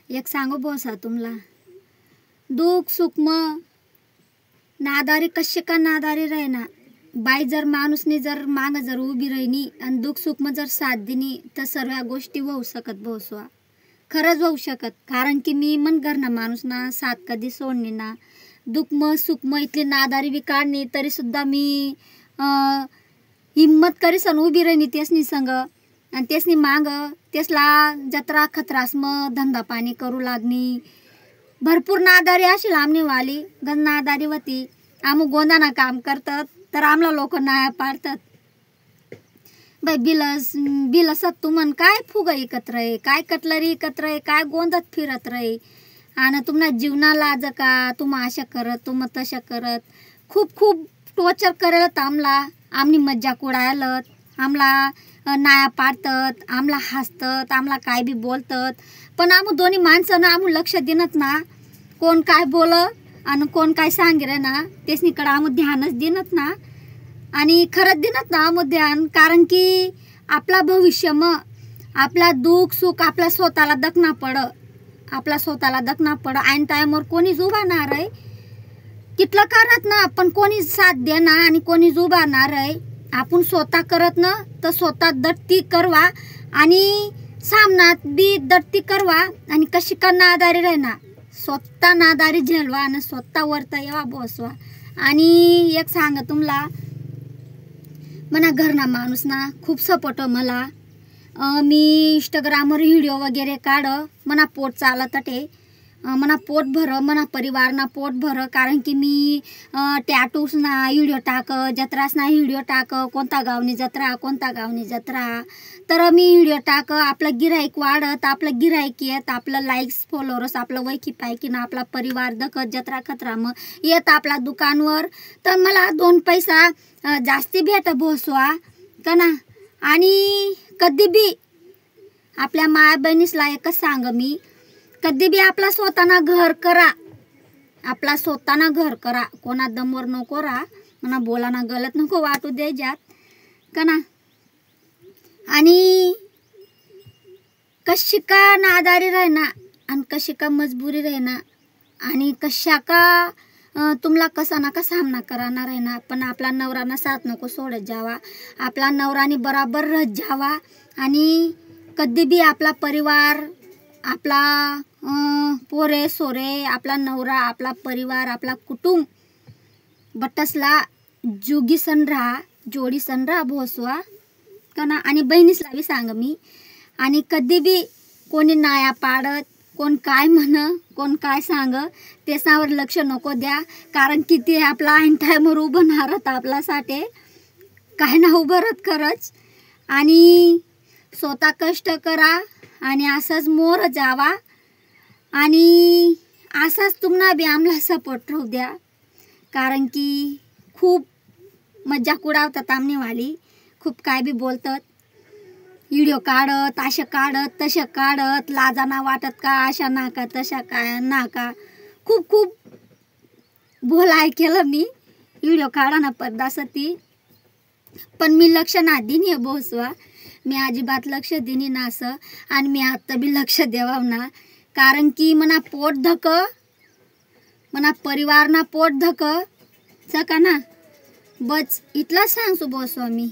एक सांगू बोसा तुम्हाला, दुःख सुख मग नादारी कशी का नादारी राहीना, बाई जर माणूसनी जर माग जर उभी राहिनी आणि दुःख सुख मग जर साथ दिनी तर सर्व गोष्टी होऊ शकत बोसवा, खरंच होऊ शकत. कारण की मी मन घरना माणूस ना साथ कधी सोडणी ना, दुःख मग सुख मग इथली नादारी बी काढणी तरी सुद्धा मी हिम्मत करीसन उभी राहिनी तेसनी संग आणि तेसनी माग तेसला जत्रा खतरास मग धंदा पाणी करू लागणी. भरपूर नादारी अशी लांबणी वाली गण नादारी होती. आम गोंदाना काम करतात तर आमला लोक नाया पाडतात. बाई बिलसत तुमन काय फुग एकत्र आहे, काय कटलरी एकत्र आहे, काय गोंदत फिरत रहे आणि तुम्हाला जीवनाला लाज का, तुम अशा करत तुम तशा करत खूप खूप टॉर्चर करत आमला. आमनी मज्जा उडायलत, आमला नाया पाडतात, आमला हसतात, आमला काय बी बोलतात. पण आम दोन्ही माणसं ना आम लक्ष देणत ना, कोण काय बोल आणि कोण काय सांगे ना तेसनीकडे आम ध्यानच देणत ना. आणि खरंच देणत ना आम ध्यान. कारण की आपला भविष्य मग आपला दुःख सुख आपला स्वतःला दखना पड, आपला स्वतःला दखना पड. ऐन टायमवर कोणीच उभारणार आहे तिथलं करत ना, पण कोणी साथ देणार आणि कोणी उभारणार आहे. आपण स्वतः करत ना तर स्वतः दट्टी करवा आणि सामनात बी दट्टी करवा आणि कशी का नादारी राहणार, स्वतः नादारी झेलवा आणि स्वतः वरता येवा बसवा. आणि एक सांग तुम्हाला, मना घरना माणूस ना खूप सपोर्ट मला. मी इंस्टाग्रामवर व्हिडिओ वगैरे काढ, मना पोट चालत ते, मना पोट भर, मना परिवारना पोट भर. कारण की मी टॅटूस ना व्हिडिओ टाक, जत्रास ना व्हिडिओ टाक, कोणता गावनी जत्रा कोणता गावनी जत्रा, तर मी व्हिडिओ टाक. आपलं गिराईक वाढत, आपलं गिराईक येत, आपलं लाईक्स फॉलोअर्स आपलं वैकी पायकी ना आपला परिवार दखत जत्रा खतरा मग येत आपला दुकानवर. तर मला 2 पैसा जास्ती भेट भोसवा का ना. आणि कधी बी आपल्या माया बहिणीसला एकच सांग मी, कधी बी आपला स्वतःना घर करा, आपला स्वतःना घर करा, कोणा दमवर नको रा, म्हणा बोलाना गलत नको वाटू दे जात का ना. आणि कशी का नादारी राहना आणि कशी का मजबुरी राहना आणि कशा का तुम्हाला कसा ना का सामना कराना राहना. पण आपला नवराना साथ नको सोडत जावा, आपला नवरानी बराबर राहत जावा. आणि कधी बी आपला परिवार, आपला पोरे सोरे, आपला नवरा, आपला परिवार, आपला कुटुंब बटसला जुगी सन राहा, जोडी सन राहा भोसवा का ना. आणि बहिणीसला बी सांग मी, आणि कधी बी कोणी नाया पाडत, कोण काय म्हण, कोण काय सांग त्याच्यावर लक्ष नको द्या. कारण की ते आपला ऐन टायमवर उभं नारत आपल्यासाठी, काय ना उभं राहत खरंच. आणि स्वतः कष्ट करा आणि असंच मोर जावा आणि असाच तुम्हाला बी आम्हाला सपोर्ट राहू द्या. कारण की खूप मज्जा उडावतात आमनेवाली, खूप काय बी बोलतात, व्हिडिओ काढत, अशा काढत तशा काढत, लाजाना वाटत का अशा नाका तशा काय नाका, खूप खूप बोलाय केलं मी. व्हिडिओ काढा ना पद्धती, पण मी लक्ष ना दिनी बोसवा, मी अजिबात लक्ष दिनी ना असं. आणि मी आता बी लक्ष देवाव ना, कारण की मना पोट धक, मना परिवार ना पोट धक सका ना. बस इतला सांगसू बोसवा मी.